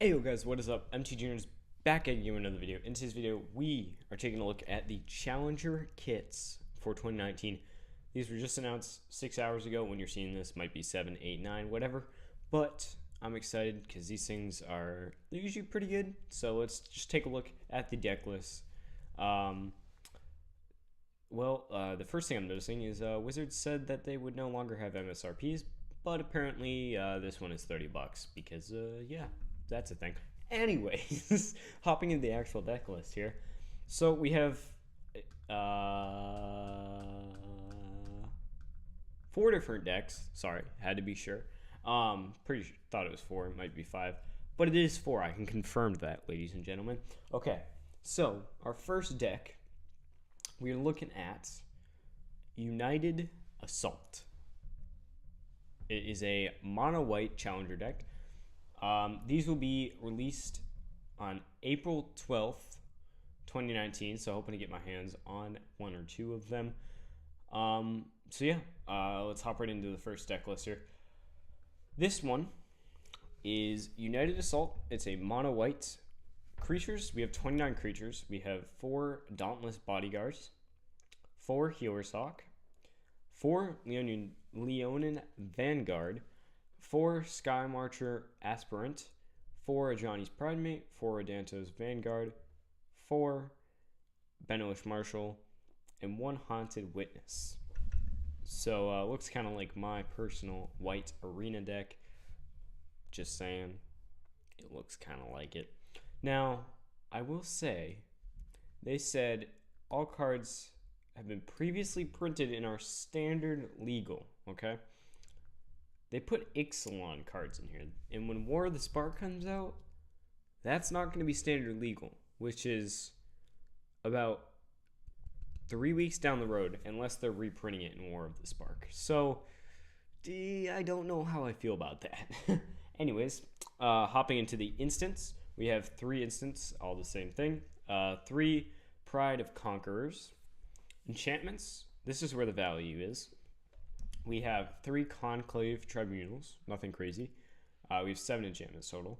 Hey yo guys, what is up? MTG is back at you with another video. In today's video, we are taking a look at the Challenger kits for 2019. These were just announced 6 hours ago. When you're seeing this, might be 7, 8, 9, whatever. But I'm excited because these things they're usually pretty good. So let's just take a look at the deck list. The first thing I'm noticing is Wizards said that they would no longer have MSRPs, but apparently this one is $30 because yeah, that's a thing. Anyways, hopping into the actual deck list here. So we have four different decks. Sorry, had to be sure. Pretty sure, thought it was four. It might be five, but it is four. I can confirm that, ladies and gentlemen. Okay, so our first deck, we're looking at United Assault. It is a mono white challenger deck. These will be released on April 12th, 2019. So hoping to get my hands on one or two of them. Let's hop right into the first deck list here. This one is United Assault. It's a mono white creatures. We have 29 creatures. We have 4 Dauntless Bodyguards, 4 Healer's Hawk, 4 Leonin Vanguard, 4 Sky Marcher Aspirant, 4 Ajani's Pridemate, 4 Adanto's Vanguard, 4 Benelish Marshal, and 1 Haunted Witness. So looks kind of like my personal white arena deck. Just saying, it looks kind of like it. Now, I will say, they said all cards have been previously printed in our standard legal, okay? They put Ixalan cards in here, and when War of the Spark comes out, that's not going to be standard legal, which is about 3 weeks down the road, unless they're reprinting it in War of the Spark. So, I don't know how I feel about that. Anyways, hopping into the instants, we have 3 instants, all the same thing. 3 Pride of Conquerors. Enchantments, this is where the value is. We have 3 Conclave Tribunals, nothing crazy. We have 7 enchantments total.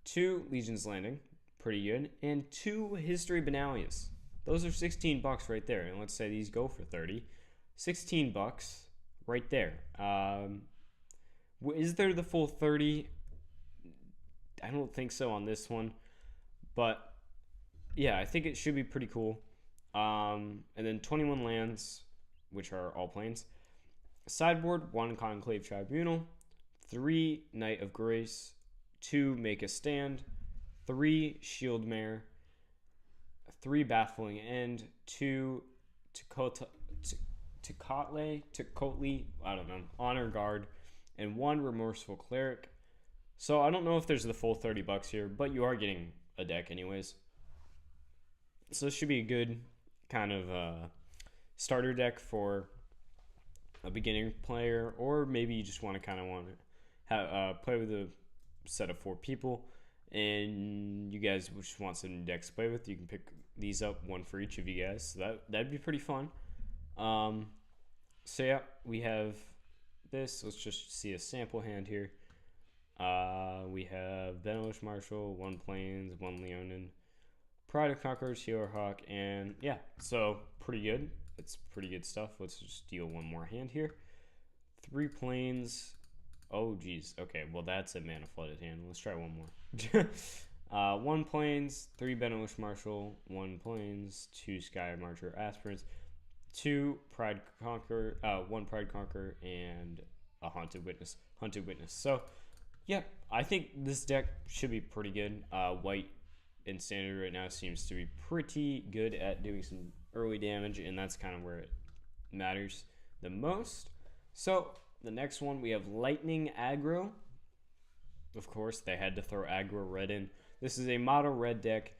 2 Legion's Landing, pretty good. And 2 History Benalius. Those are $16 right there. And let's say these go for 30. $16 right there. Is there the full 30? I don't think so on this one. But yeah, I think it should be pretty cool. And then 21 lands, which are all planes. Sideboard, 1 Conclave Tribunal, 3 Knight of Grace, 2 Make a Stand, 3 Shieldmare, 3 Baffling End, 2 Tecatli, I don't know, Honor Guard, and 1 Remorseful Cleric. So I don't know if there's the full $30 here, but you are getting a deck anyways. So this should be a good kind of starter deck for a beginner player, or maybe you just want to play with a set of 4 people, and you guys just want some decks to play with. You can pick these up, one for each of you guys. So that'd be pretty fun. So yeah, we have this. Let's just see a sample hand here. We have Benelish Marshal, 1 Plains, 1 Leonin, Pride of Conquerors, Healer Hawk, and yeah, so pretty good. It's pretty good stuff. Let's just deal one more hand here. 3 Plains. Oh, geez. Okay, well, that's a mana flooded hand. Let's try one more. 1 Plains, 3 Benelish Marshal, 1 Plains, 2 Sky Marcher Aspirants, 2 Pride Conqueror, 1 Pride Conqueror, and a Haunted Witness. So, yeah, I think this deck should be pretty good. White in standard right now seems to be pretty good at doing some early damage, and that's kind of where it matters the most. So the next one, we have Lightning Aggro. Of course, they had to throw Aggro Red in. This is a mono red deck,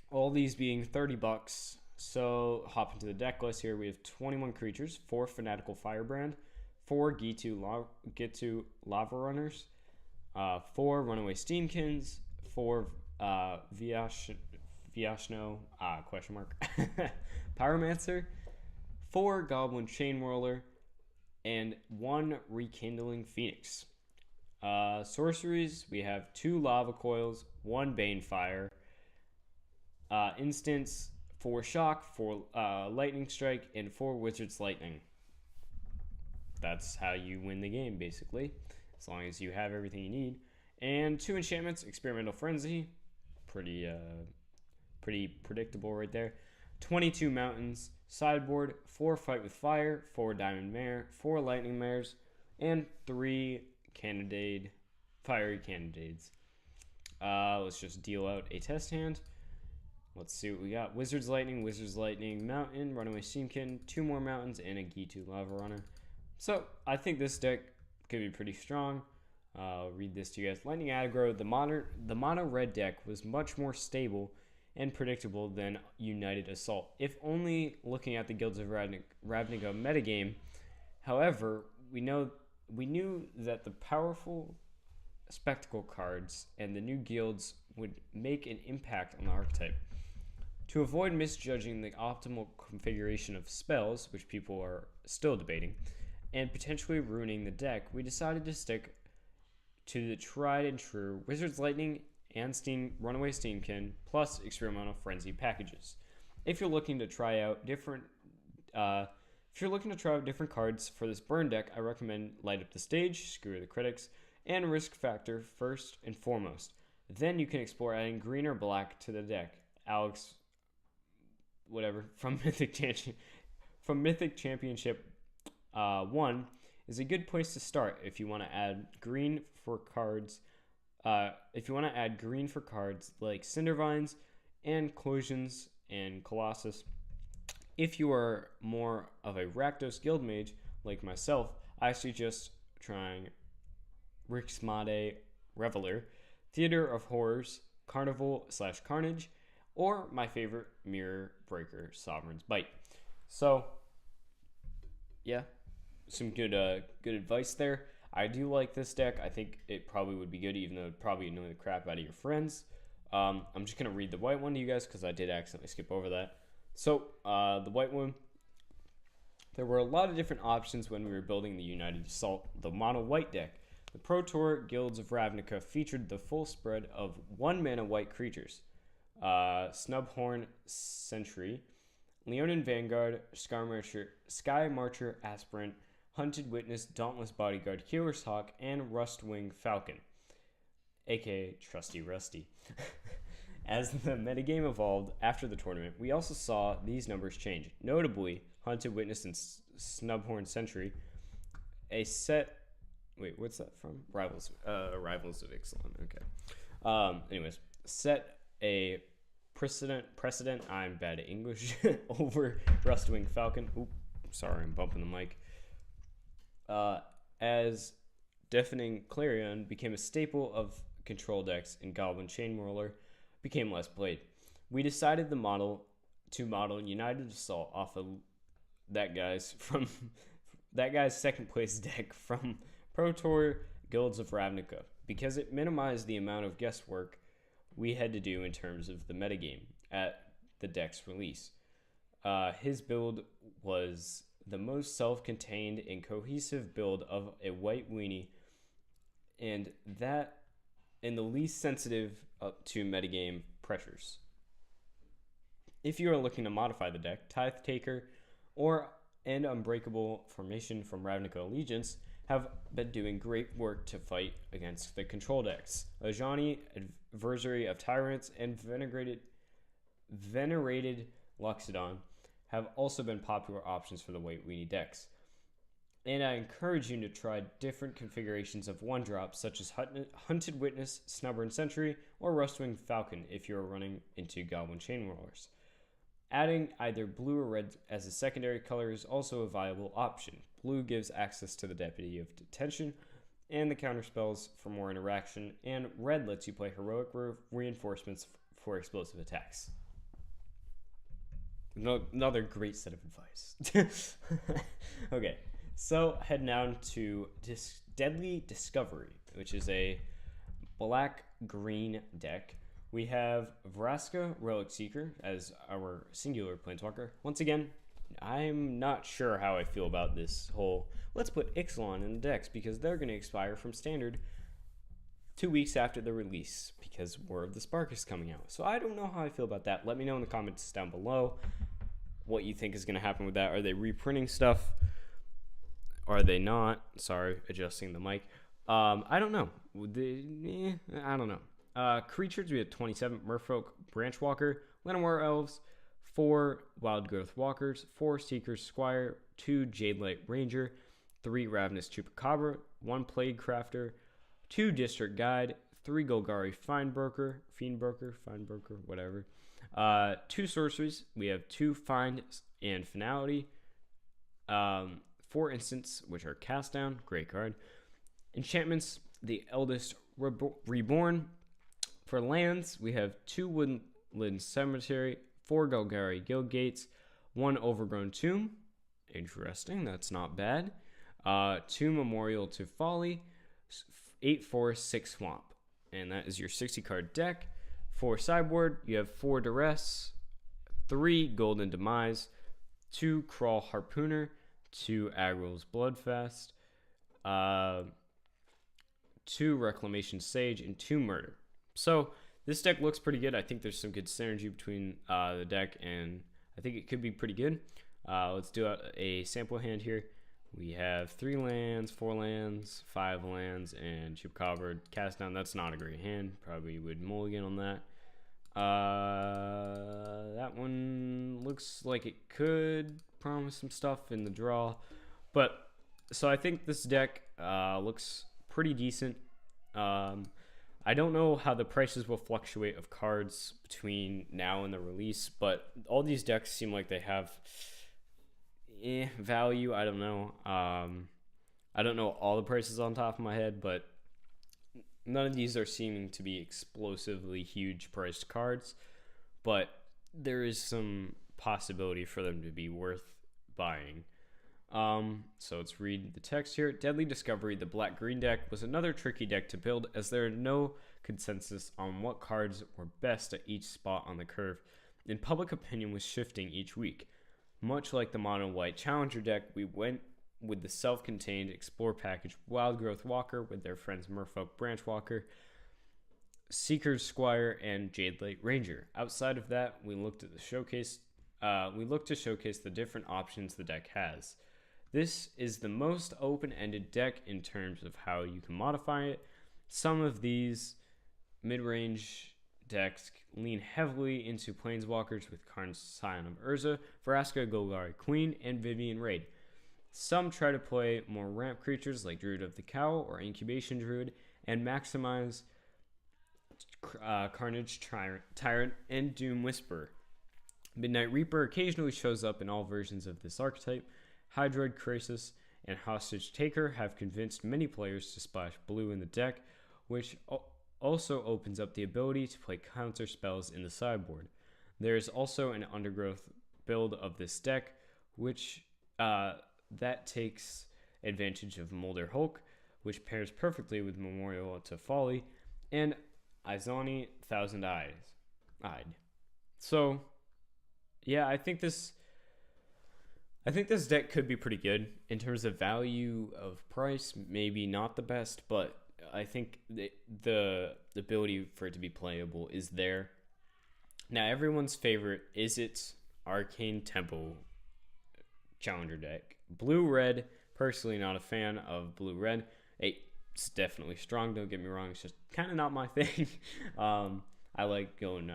all these being $30. So hop into the deck list here. We have 21 creatures, 4 Fanatical Firebrand, 4 Gitu Lava Runners, 4 Runaway Steamkins, 4 Viashno, Pyromancer, 4 Goblin Chain Whirler, and 1 Rekindling Phoenix. Sorceries, we have 2 Lava Coils, 1 Banefire, Instants, 4 Shock, 4 Lightning Strike, and 4 Wizard's Lightning. That's how you win the game, basically, as long as you have everything you need. And 2 enchantments, Experimental Frenzy, pretty predictable right there. 22 Mountains, sideboard, 4 Fight with Fire, 4 Diamond Mare, 4 Lightning Mares, and 3 Fiery Cannonades. Let's just deal out a test hand. Let's see what we got. Wizard's Lightning, Mountain, Runaway Steamkin, 2 more Mountains, and a Gitu Lava Runner. So, I think this deck could be pretty strong. I'll read this to you guys. Lightning Aggro, the mono red deck was much more stable and predictable than United Assault, if only looking at the Guilds of Ravnica metagame. However, we knew that the powerful spectacle cards and the new guilds would make an impact on the archetype. To avoid misjudging the optimal configuration of spells, which people are still debating, and potentially ruining the deck, we decided to stick to the tried and true Wizard's Lightning and Runaway Steamkin plus Experimental Frenzy packages. If you're looking to try out different cards for this burn deck, I recommend Light Up the Stage, Screw the Critics, and Risk Factor first and foremost. Then you can explore adding green or black to the deck. Alex, whatever, from Mythic Championship 1 is a good place to start if you want to add green for cards. If you want to add green for cards like Cindervines and Collisions and Colossus. If you are more of a Rakdos Guild Mage like myself, I suggest trying Rixmade Reveler, Theater of Horrors, Carnival/Carnage, or my favorite, Mirror Breaker Sovereign's Bite. So, yeah, some good advice there. I do like this deck. I think it probably would be good, even though it would probably annoy the crap out of your friends. I'm just going to read the white one to you guys because I did accidentally skip over that. So, the white one, there were a lot of different options when we were building the United Assault, the mono white deck. The Pro Tour Guilds of Ravnica featured the full spread of 1 mana white creatures. Snubhorn Sentry, Leonin Vanguard, Sky Marcher Aspirant, Hunted Witness, Dauntless Bodyguard, Healer's Hawk, and Rustwing Falcon, aka Trusty Rusty. As the metagame evolved after the tournament, we also saw these numbers change. Notably, Hunted Witness and Snubhorn Sentry, a set... Wait, what's that from? Rivals of Ixalan, okay. Anyways, set a precedent, I'm bad at English, over Rustwing Falcon. Oop, sorry, I'm bumping the mic. As Deafening Clarion became a staple of control decks and Goblin Chainwhirler became less played. We decided to model United Assault off of that guy's second place deck from Pro Tour Guilds of Ravnica because it minimized the amount of guesswork we had to do in terms of the metagame at the deck's release. His build was the most self-contained and cohesive build of a white weenie, and the least sensitive to metagame pressures. If you are looking to modify the deck, Tithe Taker and Unbreakable Formation from Ravnica Allegiance have been doing great work to fight against the control decks. Ajani, Adversary of Tyrants, and Venerated Loxodon have also been popular options for the white weenie decks. And I encourage you to try different configurations of 1-drop, such as Hunted Witness, Snubborn Sentry, or Rustwing Falcon if you're running into Goblin Chainwhirlers. Adding either blue or red as a secondary color is also a viable option. Blue gives access to the Deputy of Detention and the counterspells for more interaction, and red lets you play heroic reinforcements for explosive attacks. Another great set of advice. Okay, so head down to Deadly Discovery, which is a black-green deck. We have Vraska, Relic Seeker, as our singular planeswalker. Once again, I'm not sure how I feel about this whole, let's put Ixalan in the decks, because they're going to expire from Standard 2 weeks after the release because War of the Spark is coming out. So I don't know how I feel about that. Let me know in the comments down below what you think is going to happen with that. Are they reprinting stuff? Are they not? Sorry, adjusting the mic. I don't know. I don't know. Creatures, we have 27 Merfolk Branchwalker, Llanowar Elves, 4 Wild Growth Walkers, 4 Seekers Squire, 2 Jadelight Ranger, 3 Ravenous Chupacabra, 1 Plague Crafter, 2 District Guide, 3 Golgari Fiendbroker, whatever. 2 Sorceries. We have 2 Find and Finality. 4 Instants, which are Cast Down. Great card. Enchantments, the Eldest Reborn. For lands, we have 2 Woodland Cemetery, 4 Golgari Guild Gates, 1 Overgrown Tomb. Interesting, that's not bad. 2 Memorial to Folly, 8 Forest, 6 Swamp. And that is your 60 card deck. For sideboard, you have 4 Duress, 3 Golden Demise, 2 Crawl Harpooner, 2 Agral's Bloodfest, 2 Reclamation Sage, and 2 Murder. So this deck looks pretty good. I think there's some good synergy between the deck, and I think it could be pretty good. Let's do a sample hand here. We have 3 lands, 4 lands, 5 lands, and Chupacabra. Cast Down, that's not a great hand. Probably would mulligan on that. That one looks like it could promise some stuff in the draw. But, so I think this deck looks pretty decent. I don't know how the prices will fluctuate of cards between now and the release, but all these decks seem like they have value. I don't know. I don't know all the prices on top of my head, but none of these are seeming to be explosively huge priced cards, but there is some possibility for them to be worth buying. So let's read the text here. Deadly Discovery, the black-green deck, was another tricky deck to build as there are no consensus on what cards were best at each spot on the curve, and public opinion was shifting each week. Much like the mono-white Challenger deck, we went with the self-contained Explore package Wild Growth Walker with their friends Merfolk Branchwalker, Seekers Squire, and Jadelight Ranger. Outside of that, we looked at the showcase. We looked to showcase the different options the deck has. This is the most open-ended deck in terms of how you can modify it. Some of these mid-range decks lean heavily into Planeswalkers with Karn's Scion of Urza, Vraska Golgari Queen, and Vivian Raid. Some try to play more ramp creatures like Druid of the Cowl or Incubation Druid and maximize Carnage Tyrant and Doom Whisperer. Midnight Reaper occasionally shows up in all versions of this archetype. Hydroid Crisis and Hostage Taker have convinced many players to splash blue in the deck, which also opens up the ability to play counter spells in the sideboard. There is also an Undergrowth build of this deck, which that takes advantage of Molder Hulk, which pairs perfectly with Memorial to Folly, and Izani Thousand Eyed. So, yeah, I think this deck could be pretty good in terms of value of price. Maybe not the best, but I think the ability for it to be playable is there. Now, everyone's favorite is its Arcane Temple Challenger deck. Blue-red, personally not a fan of blue-red. It's definitely strong, don't get me wrong. It's just kind of not my thing. I like going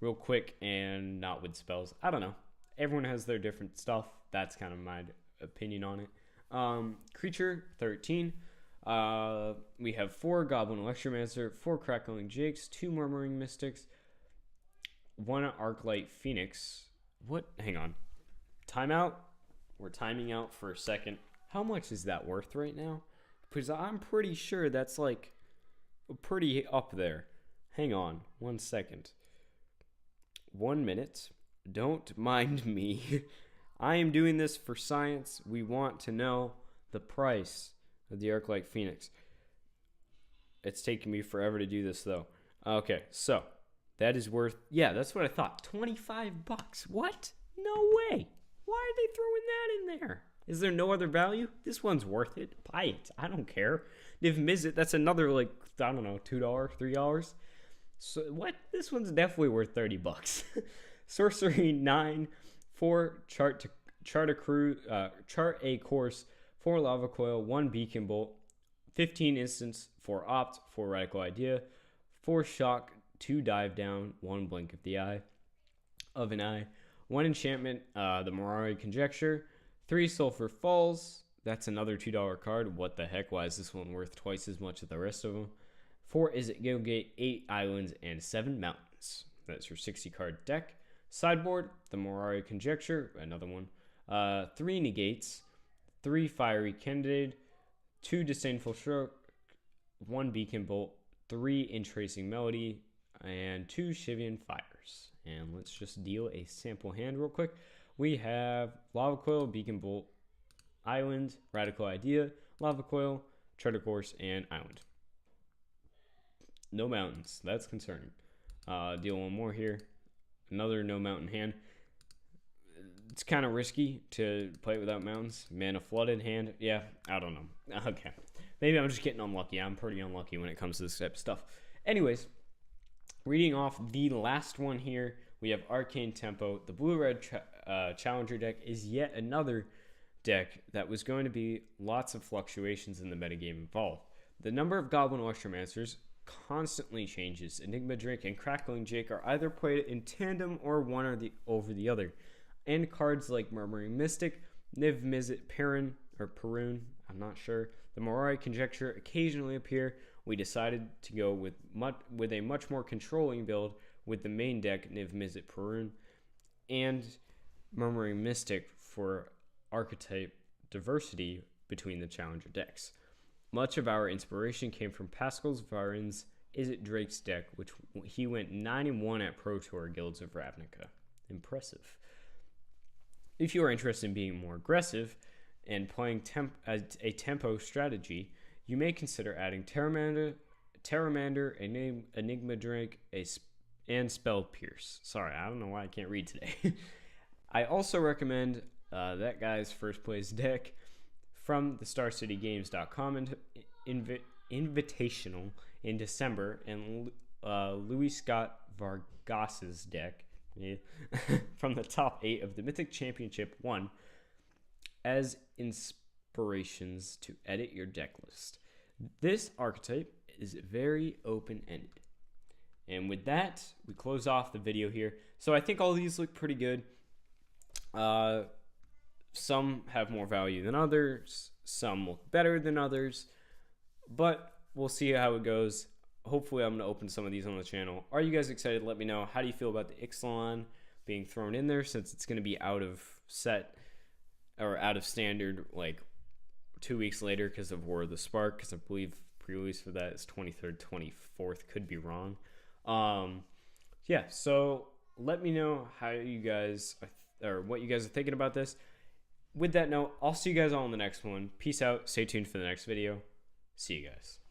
real quick and not with spells. I don't know. Everyone has their different stuff. That's kind of my opinion on it. Creature, 13. We have 4 Goblin Electromancer, 4 Crackling Jakes, 2 Murmuring Mystics, 1 Arclight Phoenix. What? Hang on. Timeout? We're timing out for a second. How much is that worth right now? Because I'm pretty sure that's like pretty up there. Hang on 1 second. 1 minute. Don't mind me. I am doing this for science. We want to know the price of the Arclight Phoenix. It's taking me forever to do this though. Okay, so that is worth, yeah, that's what I thought. $25. What? No way. Why are they throwing that in there? Is there no other value? This one's worth it. Buy it. I don't care. Niv Mizzet, that's another, like, I don't know, $2, $3. So what? This one's definitely worth $30. Sorcery 9, 4 chart a course, 4 lava coil, 1 beacon bolt, 15 instants, 4 opt, 4 radical idea, 4 shock, 2 dive down, 1 blink of an eye, 1 enchantment, the Mirari Conjecture, 3 sulfur falls. That's another $2 card. What the heck? Why is this one worth twice as much as the rest of them? 4 is it Gilgate, 8 islands, and 7 mountains. That's your 60 card deck. Sideboard, the Mirari Conjecture, another one. 3 negates, 3 fiery candidate, 2 disdainful stroke, 1 beacon bolt, 3 entracing melody, and 2 Shivian fires. And let's just deal a sample hand real quick. We have lava coil, beacon bolt, island, radical idea, lava coil, charter course, and island. No mountains. That's concerning. Deal one more here. Another no mountain hand. It's kind of risky to play it without mountains. Mana flooded hand. Yeah, I don't know. Okay. Maybe I'm just getting unlucky. I'm pretty unlucky when it comes to this type of stuff. Anyways, reading off the last one here, we have Arcane Tempo. The blue-red Challenger deck is yet another deck that was going to be lots of fluctuations in the metagame involved. The number of Goblin Electromancers constantly changes. Enigma Drake and Crackling Jake are either played in tandem or one or over the other. And cards like Murmuring Mystic, Niv Mizzet Perun, I'm not sure. The Mirari Conjecture occasionally appear. We decided to go with a much more controlling build with the main deck, Niv Mizzet Perun, and Murmuring Mystic for archetype diversity between the Challenger decks. Much of our inspiration came from Pascal Varin's Is It Drake's deck, which he went 9-1 at Pro Tour Guilds of Ravnica. Impressive. If you are interested in being more aggressive and playing a tempo strategy, you may consider adding Terramander, Enigma Drake, and Spell Pierce. Sorry, I don't know why I can't read today. I also recommend that guy's first place deck from the StarCityGames.com Invitational in December, and Louis Scott Vargas's deck from the top 8 of the Mythic Championship 1 as inspirations to edit your deck list. This archetype is very open-ended. And with that, we close off the video here. So I think all these look pretty good. Some have more value than others. Some look better than others. But we'll see how it goes. Hopefully, I'm going to open some of these on the channel. Are you guys excited? Let me know. How do you feel about the Ixalan being thrown in there, since it's going to be out of set or out of standard like 2 weeks later because of War of the Spark? Because I believe pre-release for that is 23rd, 24th. Could be wrong. Yeah, so let me know how you guys or what you guys are thinking about this. With that note, I'll see you guys all in the next one. Peace out. Stay tuned for the next video. See you guys.